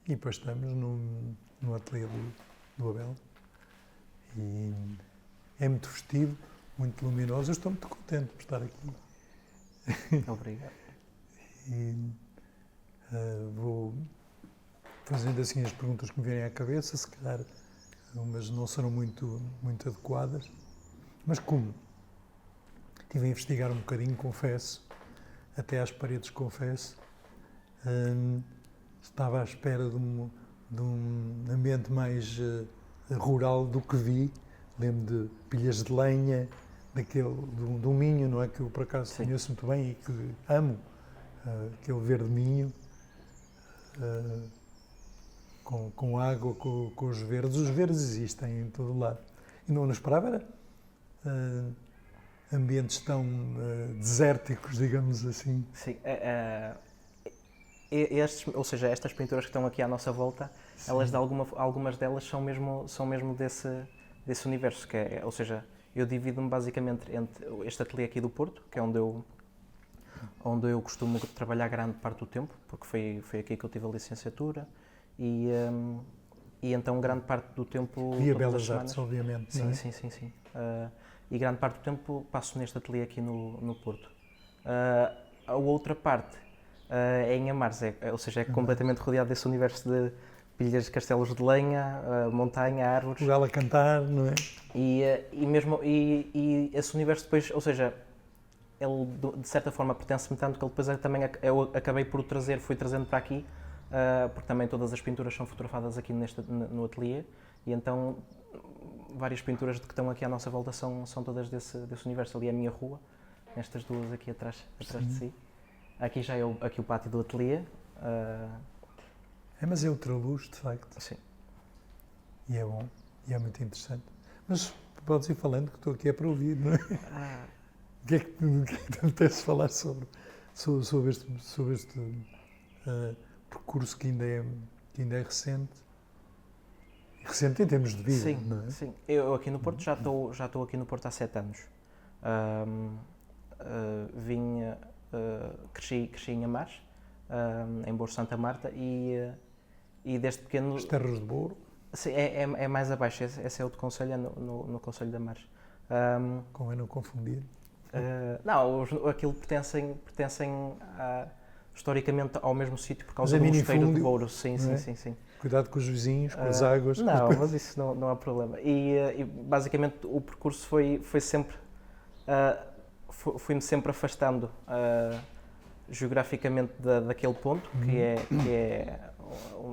E depois estamos no ateliê do Abel. E é muito festivo, muito luminoso. Eu estou muito contente por estar aqui. Obrigado. E vou fazendo assim as perguntas que me vêm à cabeça, se calhar umas não serão muito adequadas, mas como estive a investigar um bocadinho, confesso, até às paredes, confesso, estava à espera de um ambiente mais rural do que vi. Lembro de pilhas de lenha, do minho, não é? Que eu por acaso Sim. conheço muito bem e que amo, aquele verde minho, com água, com os verdes. Os verdes existem em todo lado. E não esperava era ambientes tão desérticos, digamos assim. Sim. Ou seja, estas pinturas que estão aqui à nossa volta, Sim. elas algumas delas são mesmo desse universo, ou seja, eu divido-me basicamente entre este ateliê aqui do Porto, que é onde eu costumo trabalhar grande parte do tempo, porque foi aqui que eu tive a licenciatura, e então grande parte do tempo... E a Belas Artes, obviamente. Sim, não é? sim. E grande parte do tempo passo neste ateliê aqui no Porto. A outra parte é em Amares, ou seja, é completamente rodeado desse universo de pilhas, castelos de lenha, montanha, árvores. O galo a cantar, não é? E esse universo depois, ou seja, ele de certa forma pertence-me tanto que ele depois também eu acabei por fui trazendo para aqui, porque também todas as pinturas são fotografadas aqui no ateliê, e então várias pinturas que estão aqui à nossa volta são todas desse universo. Ali é a minha rua, estas duas aqui atrás de si. Aqui já é o pátio do ateliê. Mas é outra luz, de facto. Sim. E é bom, e é muito interessante. Mas podes ir falando, que estou aqui é para ouvir, não é? O que é que te apetece falar sobre este percurso que ainda é recente? Recente em termos de vida, Sim, não é? sim. Eu aqui no Porto já estou aqui no Porto há 7 anos. Cresci em Amares, em Bouro Santa Marta, e desde pequeno... As terras de Bouro? Sim, é mais abaixo, esse é outro concelho, é no concelho de Amares. Convém não confundir. Não, aquilo pertencem historicamente ao mesmo sítio por causa Mas do é mosteiro de minifúndio, Bouro. Sim. Cuidado com os vizinhos, com as águas. Não, mas isso não há problema. E basicamente o percurso foi sempre... fui-me sempre afastando geograficamente daquele ponto, que é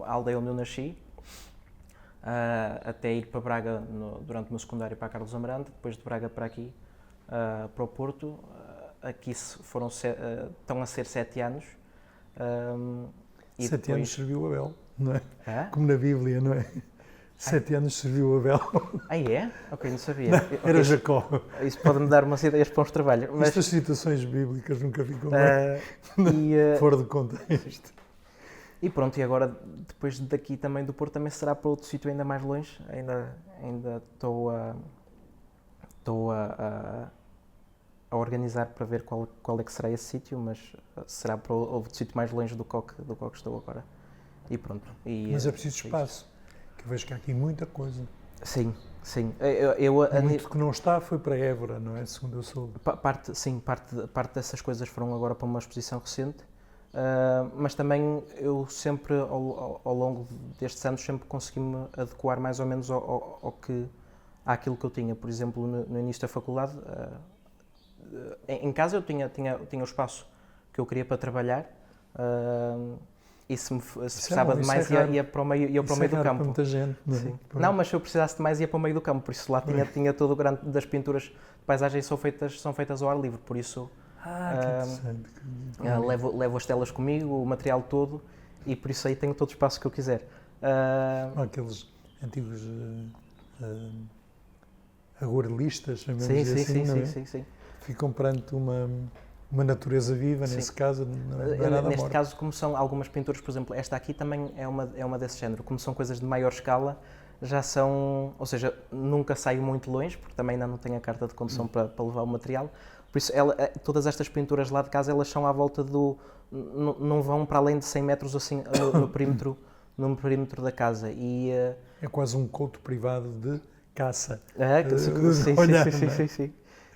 a aldeia onde eu nasci, até ir para Braga durante o meu secundário para a Carlos Amarante, depois de Braga para aqui, para o Porto. Aqui estão a ser 7 anos. 7 anos serviu Abel, não é? Hã? Como na Bíblia, não é? 7 anos serviu Abel. É? Ok, não sabia. Era Jacó. Isso pode-me dar umas ideias para os trabalhos. Mas, estas citações bíblicas nunca ficam bem fora de contexto. E pronto, e agora, depois daqui também do Porto, também será para outro sítio ainda mais longe. Ainda estou a organizar para ver qual é que será esse sítio, mas será para outro sítio mais longe do que estou agora. E pronto. Mas é preciso espaço, que eu vejo que há aqui muita coisa. Sim. Muito que não está foi para Évora, não é? Segundo eu soube. Parte dessas coisas foram agora para uma exposição recente. Mas também eu sempre, ao longo destes anos, sempre consegui-me adequar mais ou menos àquilo que eu tinha. Por exemplo, no início da faculdade, em casa eu tinha o espaço que eu queria para trabalhar, e se precisava de mais ia para o meio do campo. Para muita gente, não é? Sim. Não, mas se eu precisasse de mais ia para o meio do campo, por isso lá tinha todo o grande das pinturas de paisagem são feitas ao ar livre, por isso... que interessante. Levo as telas comigo, o material todo, e por isso aí tenho todo o espaço que eu quiser. Aqueles antigos aguarelistas, chamamos assim, sim. Ficam perante uma natureza viva, nesse caso, não é nada Neste morto. caso, como são algumas pinturas, por exemplo, esta aqui também é uma desse género, como são coisas de maior escala, já são, ou seja, nunca saio muito longe, porque também ainda não tenho a carta de condução para levar o material. Por isso, todas estas pinturas lá de casa, elas são à volta não vão para além de 100 metros assim, no perímetro no perímetro da casa. E, É quase um couto privado de caça. sim.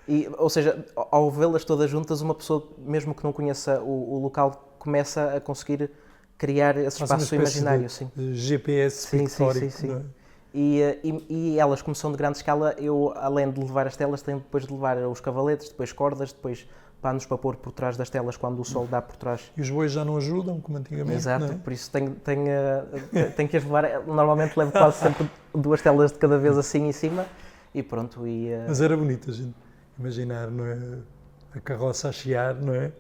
E, ou seja, ao vê-las todas juntas, uma pessoa, mesmo que não conheça o local, começa a conseguir criar esse Faz uma espaço espécie imaginário. de GPS pictórico. Não é? E elas, como são de grande escala, eu, além de levar as telas, tenho depois de levar os cavaletes, depois cordas, depois panos para pôr por trás das telas quando o sol dá por trás. E os bois já não ajudam, como antigamente. Exato, não é? por isso tenho que as levar. Normalmente levo quase sempre 2 telas de cada vez assim em cima e pronto. Mas era bonito a gente imaginar, não é? A carroça a chiar, não é?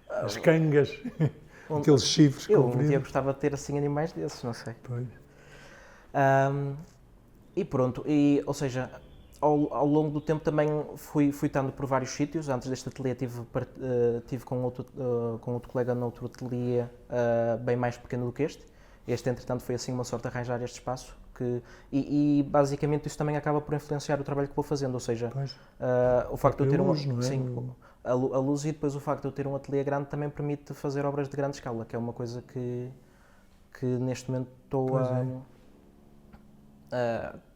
As cangas, aqueles chifres Eu um compridos. dia gostava de ter assim animais desses, não sei. Pois. E pronto, ou seja, ao longo do tempo também fui estando por vários sítios. Antes deste ateliê tive com outro colega noutro ateliê bem mais pequeno do que este. Este, entretanto, foi assim uma sorte arranjar este espaço. E basicamente isso também acaba por influenciar o trabalho que vou fazendo, ou seja, o facto de eu ter luz, não é? sim, a luz e depois o facto de eu ter um ateliê grande também permite fazer obras de grande escala, que é uma coisa que neste momento estou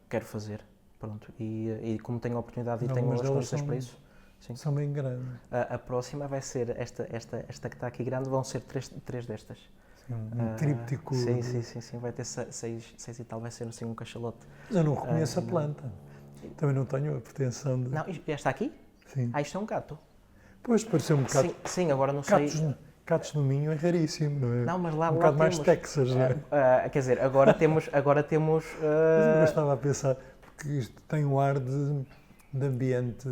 quero fazer. Pronto. E como tenho a oportunidade e tenho as condições para isso. Sim. São bem grandes. A próxima vai ser esta que está aqui grande, vão ser três destas. Um tríptico. Sim, vai ter 6 e tal, vai ser assim um cachalote. Mas eu não reconheço a planta. Também não tenho a pretensão de... Não, esta aqui? Sim. Isto é um gato. Pois, pareceu um bocado... Sim, agora não sei... Catos no Minho é raríssimo, não é? Não, mas lá um bocado temos. Mais Texas, não é? Quer dizer, agora temos... Eu estava a pensar, porque isto tem um ar de ambiente,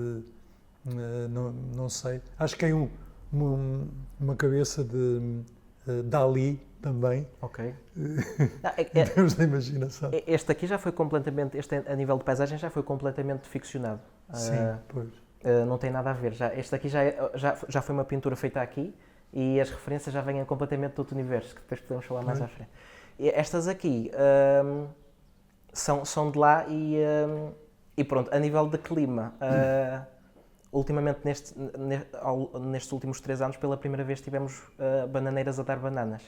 não sei. Acho que tem uma cabeça de Dali também. Ok. Em termos de imaginação. Este aqui já foi completamente... Este, a nível de paisagem, já foi completamente ficcionado. Sim, pois. Não tem nada a ver. Este aqui já foi uma pintura feita aqui e as referências já vêm completamente de outro universo, que depois podemos falar mais à frente. E estas aqui são de lá e pronto, a nível de clima, ultimamente nestes últimos 3 anos, pela primeira vez tivemos bananeiras a dar bananas.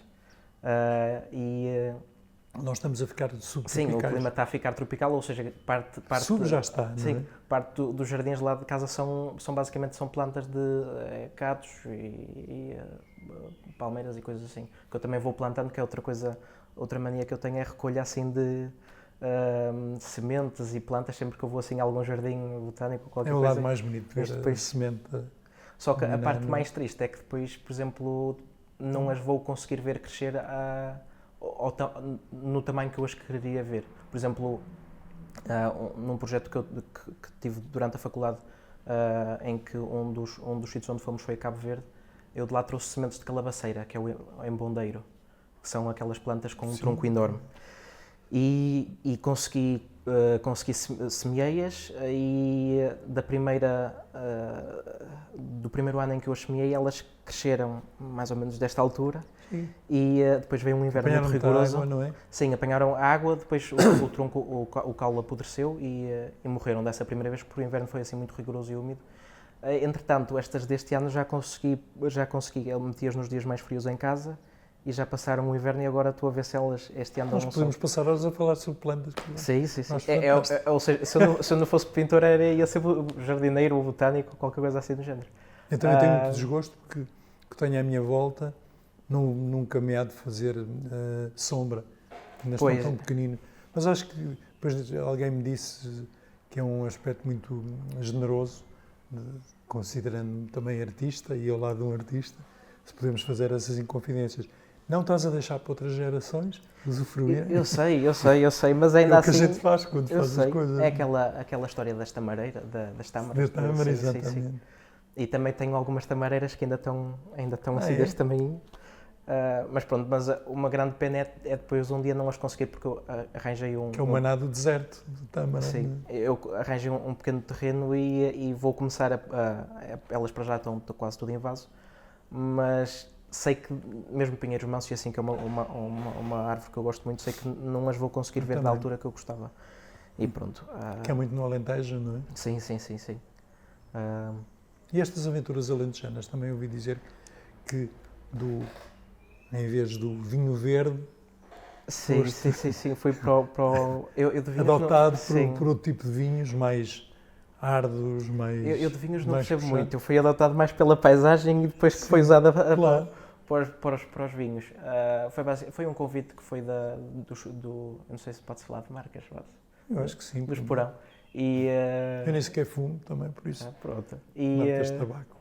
Nós estamos a ficar subtropicais. Sim, o clima está a ficar tropical, ou seja, parte Sub já está, não sim, é? parte dos jardins lá de casa são basicamente plantas de catos e palmeiras e coisas assim, que eu também vou plantando, que é outra mania que eu tenho é recolha assim de sementes e plantas, sempre que eu vou assim a algum jardim botânico, qualquer coisa. É o lado mais bonito, ver a semente. Só que a parte mais triste é que depois, por exemplo, não as vou conseguir ver crescer no tamanho que eu as queria ver. Por exemplo, num projeto que tive durante a faculdade, em que um dos sítios onde fomos foi a Cabo Verde, eu de lá trouxe sementes de calabaceira, que é o embondeiro, que são aquelas plantas com um tronco enorme. E consegui semeei-as e do primeiro ano em que eu as semeei, elas cresceram mais ou menos desta altura. Sim. E depois veio um inverno muito rigoroso. Água, não é? Sim, apanharam a água, depois o tronco, o caule apodreceu e morreram dessa primeira vez, porque o inverno foi assim muito rigoroso e úmido. Entretanto, estas deste ano já consegui, eu meti-as nos dias mais frios em casa e já passaram o inverno e agora estou a ver se elas este ano... Nós podemos passar horas a falar sobre plantas. Sim. Ou seja, se eu não fosse pintor, ia ser jardineiro ou botânico, qualquer coisa assim do género. Eu também tenho muito desgosto porque tenho à minha volta, nunca me há de fazer sombra, ainda estou tão pequenino. Mas acho que depois alguém me disse que é um aspecto muito generoso, considerando-me também artista e ao lado de um artista, se podemos fazer essas inconfidências. Não estás a deixar para outras gerações usufruir? Eu sei, mas ainda assim... É o que a gente faz quando faz as coisas. É aquela história das tâmaras. Das tâmaras, exatamente. Sim. E também tenho algumas tamareiras que ainda estão assim deste tamanho. Mas pronto, mas uma grande pena é depois um dia não as conseguir, porque eu arranjei que é o maná do deserto, de tâmara. Sim, eu arranjei um pequeno terreno e vou começar elas para já estão quase tudo em vaso, mas... Sei que, mesmo pinheiros mansos, e assim, que é uma árvore que eu gosto muito, sei que não as vou conseguir ver da altura que eu gostava. E pronto. Que é muito no Alentejo, não é? Sim. E estas aventuras alentejanas, também ouvi dizer que, em vez do vinho verde, Sim, foste sim, fui eu de vinhos adotado sim. por outro tipo de vinhos, mais árduos, Eu de vinhos não mais percebo puxado. muito, eu fui adotado mais pela paisagem e depois que foi Sim, usada claro. para os vinhos. Foi um convite que foi eu não sei se pode-se falar de marcas, Eu acho que sim. dos pelo Porão. E, Eu nem sequer fumo também, por isso. pronto. Marcas de tabaco.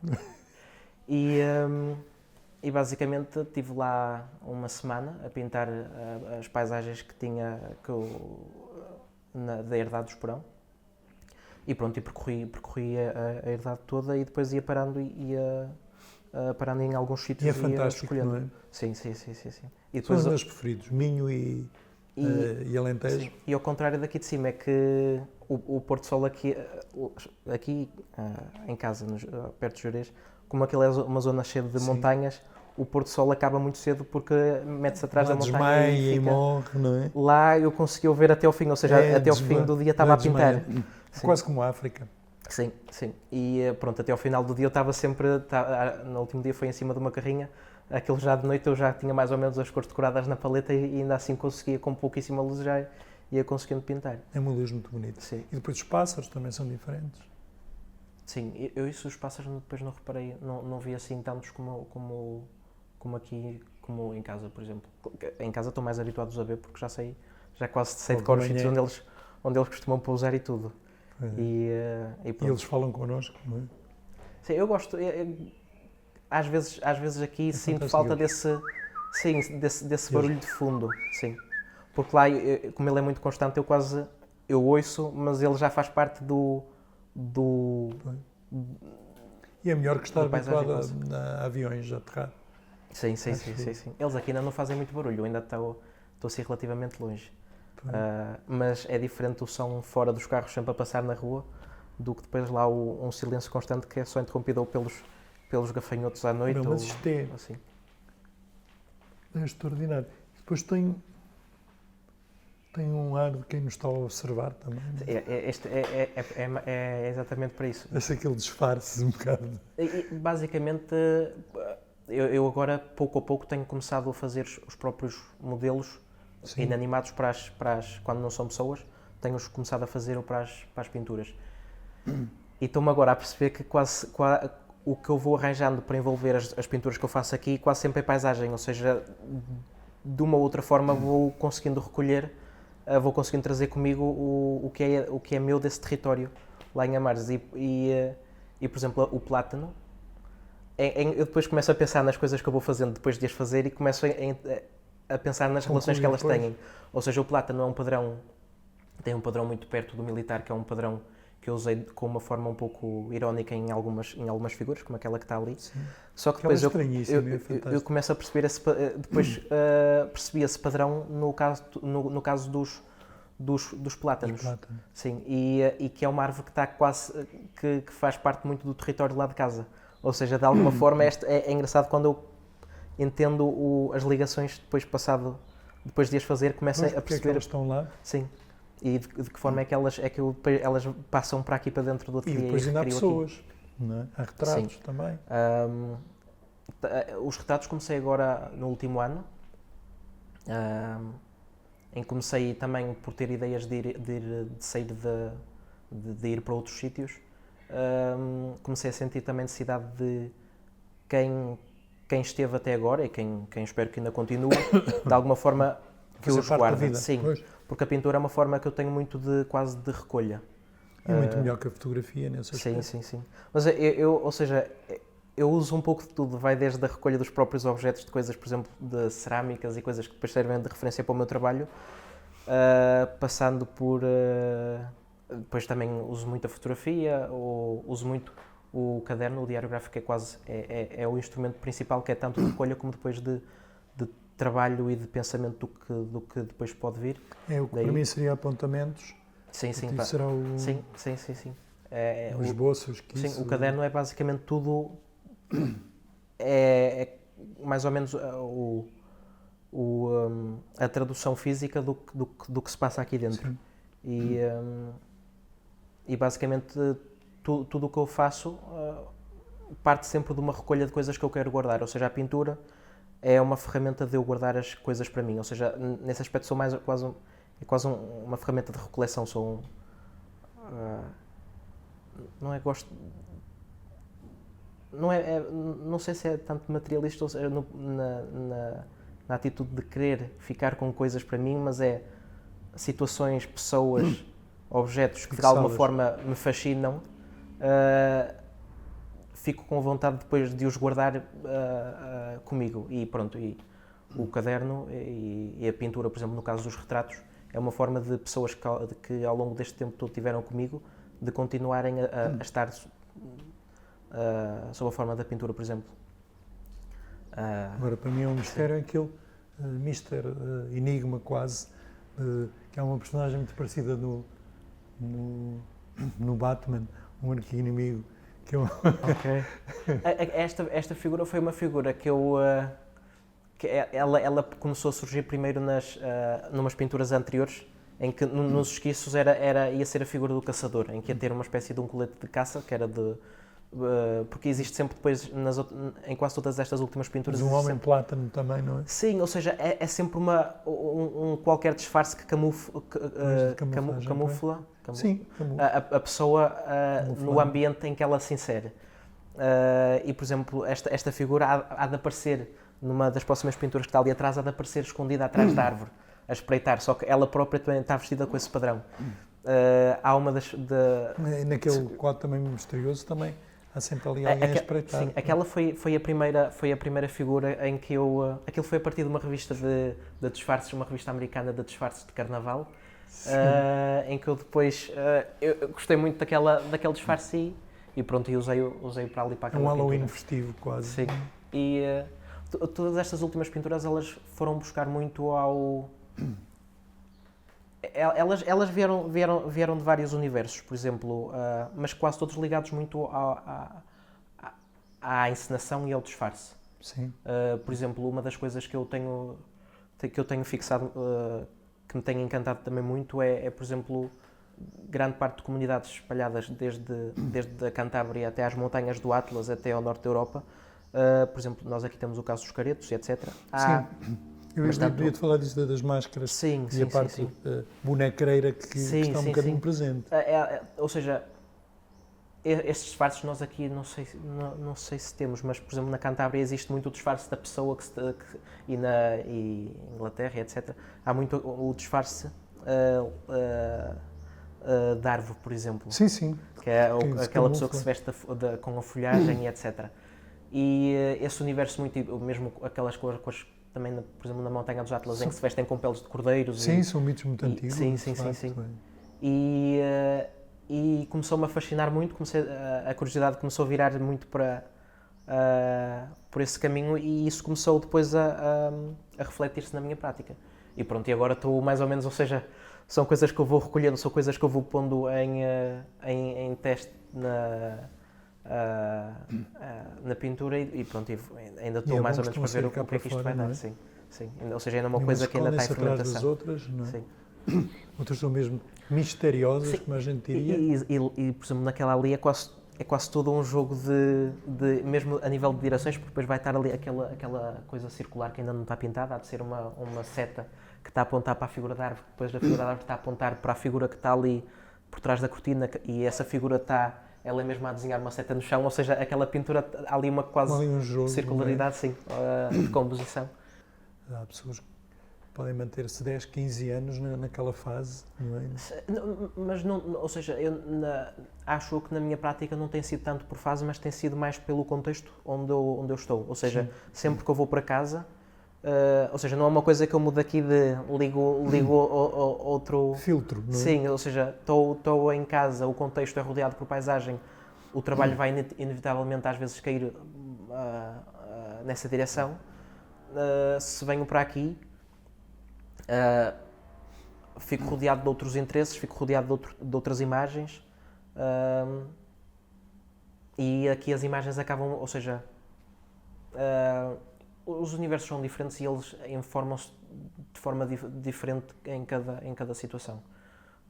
E, e basicamente estive lá uma semana a pintar as paisagens que tinha da herdade dos Porão. E pronto, e percorri a herdade toda e depois ia parando e ia parando em alguns sítios E é e ia fantástico, escolhendo. não é? Sim. E São depois, os meus preferidos, Minho e Alentejo. sim, e ao contrário daqui de cima, é que o Porto Sol aqui em casa, perto de Jerez, como aquilo é uma zona cheia de Sim. montanhas, o Porto Sol acaba muito cedo porque mete-se atrás Lá da montanha desmaia e e fica... morre, não é? Lá eu consegui ver até ao fim, ou seja, até ao fim do dia estava a pintar. Sim. Quase como a África. Sim. E pronto, até ao final do dia eu estava sempre, no último dia foi em cima de uma carrinha, aquilo já de noite eu já tinha mais ou menos as cores decoradas na paleta e ainda assim conseguia, com pouquíssima luz já ia conseguindo pintar. É uma luz muito bonita. Sim. E depois os pássaros também são diferentes. Sim, eu isso os pássaros depois não reparei, não vi assim tantos como aqui, como em casa, por exemplo. Em casa estou mais habituados a ver porque já quase sei de cor os sítios onde eles costumam pousar e tudo. É. E E pronto. eles falam connosco, não é? Sim, eu gosto. Às vezes aqui sinto fantástico. falta desse barulho de fundo, sim. Porque lá, como ele é muito constante, eu ouço, mas ele já faz parte do E é melhor que estar Da paisagem habituado a aviões a aterrar. Sim. Acho Eles aqui ainda não fazem muito barulho, eu ainda estou assim relativamente longe. Pois. Mas é diferente o som fora dos carros sempre a passar na rua do que depois lá um silêncio constante que é só interrompido ou pelos gafanhotos à noite. Não, mas ou isto é assim. extraordinário. Depois tem um ar de quem nos está a observar também. Não é? É exatamente para isso. Esse aquele disfarce um bocado. Basicamente, eu agora, pouco a pouco, tenho começado a fazer os próprios modelos Sim. inanimados quando não são pessoas, tenho-os começado a fazer para as pinturas. E estou-me agora a perceber que quase o que eu vou arranjando para envolver as pinturas que eu faço aqui quase sempre é paisagem, ou seja, de uma ou outra forma vou conseguindo recolher, vou conseguindo trazer comigo o que é meu desse território lá em Amares. E por exemplo, o plátano, eu depois começo a pensar nas coisas que eu vou fazendo depois de as fazer e começo a pensar nas relações que elas têm. Ou seja, o plátano é um padrão, tem um padrão muito perto do militar, que é um padrão que eu usei com uma forma um pouco irónica em algumas figuras, como aquela que está ali. Sim. Só que depois eu começo a perceber percebi esse padrão no caso dos plátanos. Sim, e que é uma árvore que está quase que faz parte muito do território lá de casa. Ou seja, de alguma forma é engraçado quando eu entendo as ligações depois de as fazer, começo a perceber. É que elas estão lá. Sim. E de que forma é que elas passam para aqui para dentro do ateliê. E depois ainda há pessoas, aqui. não é? Há retratos Sim. também. Os retratos comecei agora no último ano, em que comecei também por ter ideias de sair de ir para outros sítios. Comecei a sentir também necessidade de quem esteve até agora e quem espero que ainda continue, de alguma forma que os guarde. Sim, pois. porque a pintura é uma forma que eu tenho muito quase de recolha. E muito melhor que a fotografia nesse aspecto. Sim. Mas ou seja, eu uso um pouco de tudo, vai desde a recolha dos próprios objetos, de coisas, por exemplo, de cerâmicas e coisas que depois servem de referência para o meu trabalho, passando por... depois também uso muito a fotografia, ou uso muito o caderno, o diário gráfico é o instrumento principal, que é tanto de recolha como depois de trabalho e de pensamento do que depois pode vir. O que para mim seria apontamentos. Sim. Será o... Sim. o esboço, sim, o caderno é basicamente tudo, mais ou menos a tradução física do que se passa aqui dentro. E basicamente tudo o que eu faço parte sempre de uma recolha de coisas que eu quero guardar, ou seja, a pintura é uma ferramenta de eu guardar as coisas para mim. Ou seja, nesse aspecto sou mais uma ferramenta de recoleção. Não é gosto. Não sei se é tanto materialista ou seja, na atitude de querer ficar com coisas para mim, mas é situações, pessoas, objetos que de alguma forma me fascinam. Fico com vontade depois de os guardar comigo e pronto, e o caderno e a pintura, por exemplo, no caso dos retratos, é uma forma de pessoas que ao longo deste tempo todo tiveram comigo, de continuarem a estar sob a forma da pintura, por exemplo. Agora, para mim é um mistério aquele Mr. Enigma quase, que é uma personagem muito parecida no Batman, um arqui-inimigo. Ok. Esta figura foi uma figura que ela começou a surgir primeiro numas pinturas anteriores, em que nos esquiços ia ser a figura do caçador, em que ia ter uma espécie de um colete de caça, que era porque existe sempre depois, em quase todas estas últimas pinturas... Mas um homem plátano também, não é? Sim, ou seja, é sempre um qualquer disfarce que camufla Sim, a pessoa no ambiente em que ela se insere. E, por exemplo, esta figura há de aparecer, numa das próximas pinturas que está ali atrás, há de aparecer escondida atrás da árvore, a espreitar, só que ela própria também está vestida com esse padrão. Há uma naquele quadro também misterioso também há sempre ali alguém a espreitar. Sim, aquela foi a primeira figura em que eu... Aquilo foi a partir de uma revista de disfarces, uma revista americana de disfarces de carnaval, em que eu depois... eu gostei muito daquele disfarce e pronto, e usei para ali para aquela pintura. Halloween festivo quase. Sim, e todas estas últimas pinturas elas foram buscar muito ao... Elas vieram de vários universos, por exemplo, mas quase todos ligados muito à encenação e ao disfarce. Sim. Por exemplo, uma das coisas que eu tenho fixado, que me tem encantado também muito, é, por exemplo, grande parte de comunidades espalhadas desde a Cantábria até às montanhas do Atlas, até ao norte da Europa. Por exemplo, nós aqui temos o caso dos caretos, etc. Sim. Eu ia-te falar disso das máscaras e a parte bonecreira que está um bocadinho presente. Ou seja, estes disfarces nós aqui não sei se temos, mas por exemplo na Cantábria existe muito o disfarce da pessoa e Inglaterra, etc. Há muito o disfarce da árvore, por exemplo. Sim, sim. Que é aquela pessoa que se veste com a folhagem e etc. E esse universo muito, mesmo aquelas cores também, por exemplo, na Montanha dos Atlas, em que se vestem com peles de cordeiros. Sim, são mitos muito antigos. Sim. E começou-me a fascinar muito, a curiosidade começou a virar muito por esse caminho e isso começou depois a refletir-se na minha prática. E pronto, e agora estou mais ou menos, ou seja, são coisas que eu vou recolhendo, são coisas que eu vou pondo em teste na pintura e pronto, ainda estou mais ou menos para ver o que é que isto vai dar. Sim. Ou seja, ainda é uma coisa que ainda está em fermentação. Das outras, não é? Sim. Outras são mesmo misteriosas, como a gente diria. E, por exemplo, naquela ali é quase todo um jogo de mesmo a nível de direções, porque depois vai estar ali aquela coisa circular que ainda não está pintada, há de ser uma seta que está a apontar para a figura da árvore, depois a figura da árvore está a apontar para a figura que está ali por trás da cortina e essa figura ela é mesmo a desenhar uma seta no chão, ou seja, aquela pintura, há ali uma quase circularidade, sim, de composição. Há pessoas que podem manter-se 10, 15 anos naquela fase, não é? Mas não, ou seja, acho que na minha prática não tem sido tanto por fase, mas tem sido mais pelo contexto onde eu estou. Ou seja, sempre que eu vou para casa, ou seja, não é uma coisa que eu mudo aqui de ligo outro... Filtro, não é? Sim, ou seja, estou em casa, o contexto é rodeado por paisagem, o trabalho vai inevitavelmente às vezes cair nessa direção. Se venho para aqui, fico rodeado de outros interesses, fico rodeado de outras imagens e aqui as imagens acabam, ou seja, os universos são diferentes e eles informam-se de forma diferente em cada situação.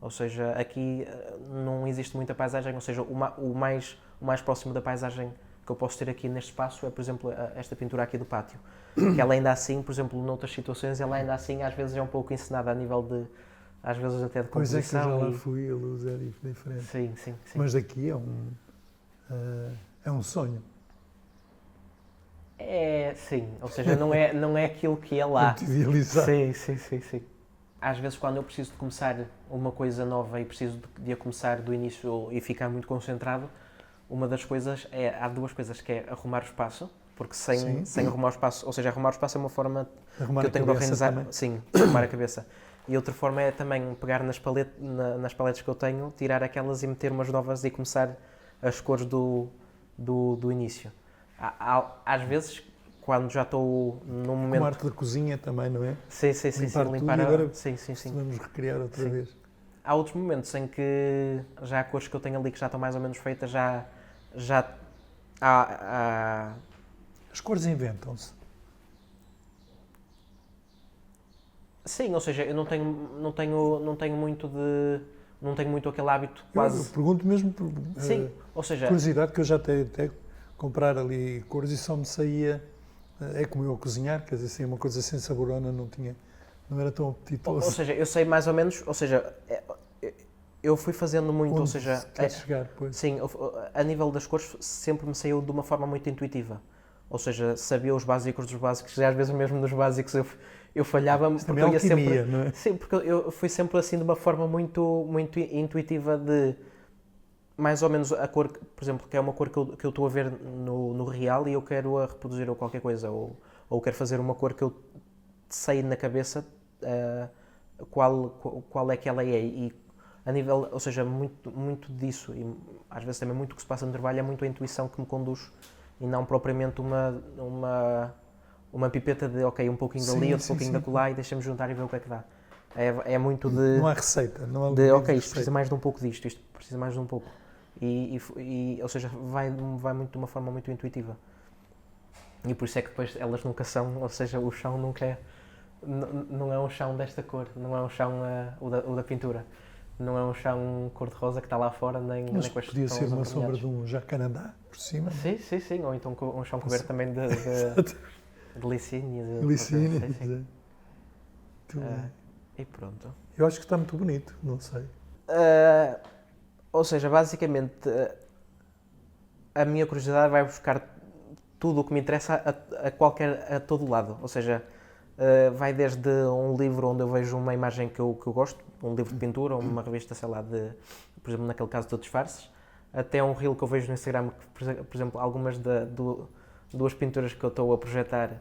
Ou seja, aqui não existe muita paisagem, ou seja, o mais próximo da paisagem que eu posso ter aqui neste espaço é, por exemplo, esta pintura aqui do pátio. Que ela ainda assim, por exemplo, noutras situações, ela ainda assim às vezes é um pouco encenada a nível de, às vezes até de Pois composição. é que eu já lá fui, a luz é diferente. Sim, sim, sim. Mas daqui é um sonho. É, sim, ou seja, não é aquilo que é lá. Muito idealizado. Sim, sim, sim, sim. Às vezes quando eu preciso de começar uma coisa nova e preciso de a começar do início e ficar muito concentrado, uma das coisas há duas coisas, que é arrumar o espaço, porque sem arrumar o espaço, ou seja, arrumar o espaço é uma forma Arrumar que eu tenho de organizar, também. sim, arrumar a cabeça. E outra forma é também pegar nas paletes que eu tenho, tirar aquelas e meter umas novas e começar as cores do início. Às vezes, quando já estou num momento... Como arte da cozinha também, não é? Sim, limpar tudo e agora sim. Vamos recriar outra vez. Há outros momentos em que já há cores que eu tenho ali que já estão mais ou menos feitas, já há... As cores inventam-se. Sim, ou seja, eu não tenho muito aquele hábito quase... Eu pergunto mesmo por Sim, ou seja... curiosidade, que eu já até comprar ali cores e só me saía... É como eu a cozinhar, quer dizer, saía uma coisa sem saborona, não era tão apetitoso. Ou seja, eu sei mais ou menos, ou seja, eu fui fazendo muito, Onde ou seja... queres chegar, pois. Sim, a nível das cores sempre me saiu de uma forma muito intuitiva. Ou seja, sabia os básicos dos básicos, e às vezes mesmo nos básicos eu falhava porque eu ia sempre... Não é? Sim, porque eu fui sempre assim de uma forma muito, muito intuitiva de mais ou menos a cor, por exemplo, que é uma cor que eu estou a ver no real e eu quero a reproduzir ou qualquer coisa, ou quero fazer uma cor que eu sei na cabeça qual é que ela é. E a nível, ou seja, muito disso, e às vezes também muito que se passa no trabalho, é muito a intuição que me conduz e não propriamente uma pipeta de, ok, um pouquinho dali, outro pouquinho da colar e deixa-me juntar e ver o que é que dá. É muito de... Não há receita. Não há ok, isto receita. precisa mais de um pouco disto, isto precisa mais de um pouco. Ou seja, vai muito de uma forma muito intuitiva. E por isso é que depois elas nunca são, ou seja, o chão nunca é... Não é um chão desta cor, não é um chão o da pintura. Não é um chão cor-de-rosa que está lá fora, nem Mas com as podia ser uma avermelhados. sombra de um jacarandá por cima. Sim, ou então um chão coberto também de licínia. Licínia, Sim. Muito bem. E pronto. Eu acho que está muito bonito, não sei. Ou seja, basicamente, a minha curiosidade vai buscar tudo o que me interessa a todo lado. Ou seja, vai desde um livro onde eu vejo uma imagem que eu gosto, um livro de pintura, ou uma revista, sei lá, por exemplo, naquele caso de disfarces, até um reel que eu vejo no Instagram, que, por exemplo, algumas duas pinturas que eu estou a projetar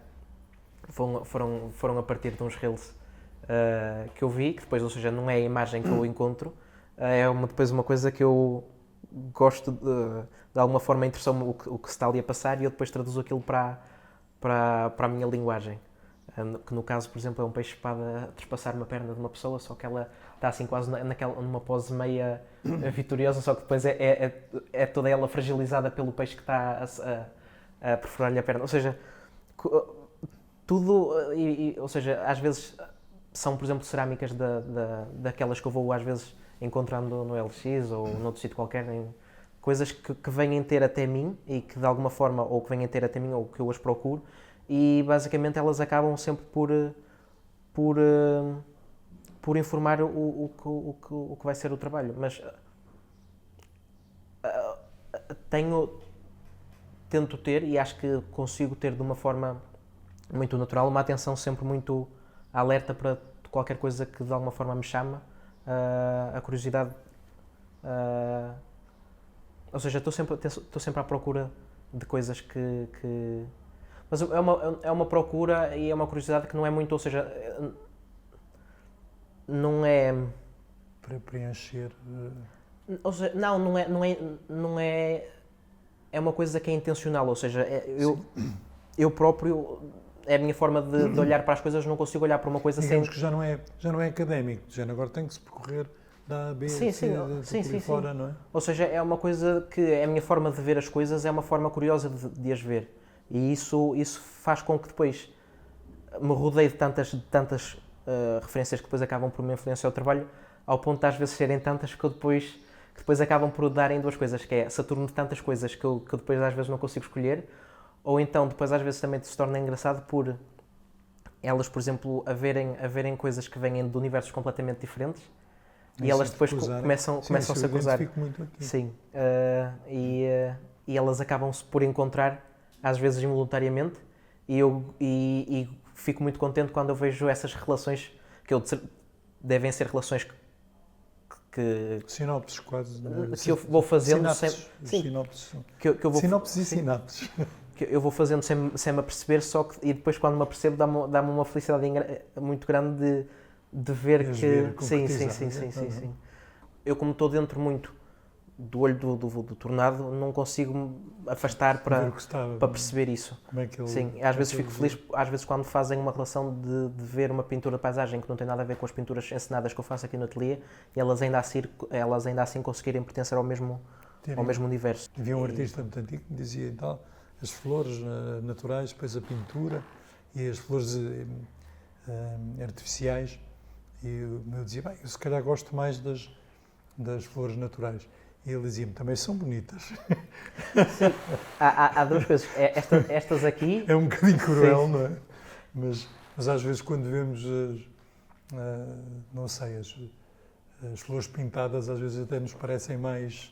foram a partir de uns reels que eu vi, que depois, ou seja, não é a imagem que eu encontro, depois uma coisa que eu gosto de alguma forma interessou-me o que se está ali a passar e eu depois traduzo aquilo para a minha linguagem. Que no caso, por exemplo, é um peixe-espada a trespassar uma perna de uma pessoa, só que ela está assim quase numa pose meia vitoriosa, só que depois é toda ela fragilizada pelo peixe que está a perfurar-lhe a perna. Ou seja, tudo, ou seja, às vezes são, por exemplo, cerâmicas daquelas que eu vou às vezes encontrando no LX ou noutro sítio qualquer, coisas que vêm ter até mim e que de alguma forma, ou que vêm ter até mim ou que eu as procuro, e basicamente elas acabam sempre por informar o que vai ser o trabalho. Mas tento ter, e acho que consigo ter de uma forma muito natural, uma atenção sempre muito alerta para qualquer coisa que de alguma forma me chama a curiosidade. Ou seja, estou sempre à procura de coisas que... Mas é uma procura e é uma curiosidade que não é muito, ou seja, não é... Para preencher... Ou seja, não é... É uma coisa que é intencional, ou seja, eu próprio, é a minha forma de olhar para as coisas, não consigo olhar para uma coisa Digamos sem... que já não é académico, agora tem que se percorrer da A, B, C, por fora, não é? Ou seja, é uma coisa que é a minha forma de ver as coisas, é uma forma curiosa de as ver. E isso faz com que depois me rodeie de tantas referências que depois acabam por me influenciar o trabalho, ao ponto de às vezes serem tantas que eu depois que depois acabam por dar em duas coisas, que é Saturno de tantas coisas que eu depois às vezes não consigo escolher, ou então depois às vezes também se torna engraçado por elas, por exemplo, haverem coisas que vêm de universos completamente diferentes e elas depois começam-se a cruzar. Muito aqui. Sim, e elas acabam-se por encontrar, às vezes involuntariamente, e fico muito contente quando eu vejo essas relações, devem ser relações que Sinopses quase. que eu vou fazendo sinapses, sem... Sinopses. Que eu vou, Sinopses e sim, sinapses. que eu vou fazendo sem me aperceber, e depois quando me apercebo dá-me uma felicidade muito grande de ver que... Sim. Eu, como estou dentro muito do olho do tornado, não consigo me afastar para perceber isso. Como é que ele, sim, às vezes fico feliz, às vezes quando fazem uma relação de ver uma pintura de paisagem que não tem nada a ver com as pinturas encenadas que eu faço aqui no ateliê, e elas ainda assim conseguirem pertencer ao mesmo universo. Havia um artista muito antigo que me dizia então, as flores naturais, depois a pintura e as flores artificiais, e eu dizia, bem, eu se calhar gosto mais das flores naturais. E ele dizia-me, também são bonitas. Sim. Há duas coisas. Estas aqui... É um bocadinho cruel, sim, não é? Mas às vezes quando vemos, não sei, as flores pintadas, às vezes até nos parecem mais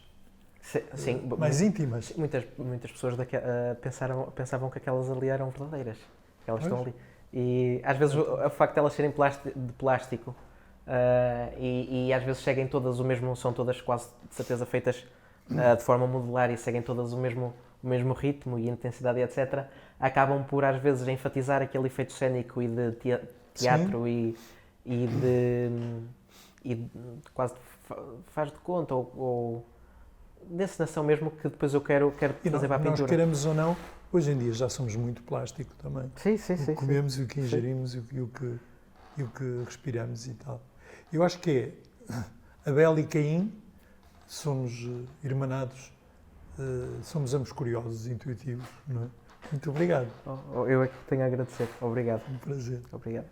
íntimas. Muitas pessoas pensavam que aquelas ali eram verdadeiras. Que elas estão ali. E às vezes o facto de elas serem de plástico, e às vezes seguem todas o mesmo, são todas quase de certeza feitas de forma modular e seguem todas o mesmo ritmo e intensidade, etc., acabam por às vezes enfatizar aquele efeito cénico e de teatro e quase faz de conta ou de encenação mesmo, que depois eu quero trazer para a pintura. Nós queremos ou não, hoje em dia já somos muito plástico também. Sim. O que comemos, o que ingerimos e o que respiramos e tal. Eu acho que é Abel e Caim, somos irmanados, somos ambos curiosos, intuitivos, não é? Muito obrigado. Eu é que tenho a agradecer. Obrigado. Um prazer. Obrigado.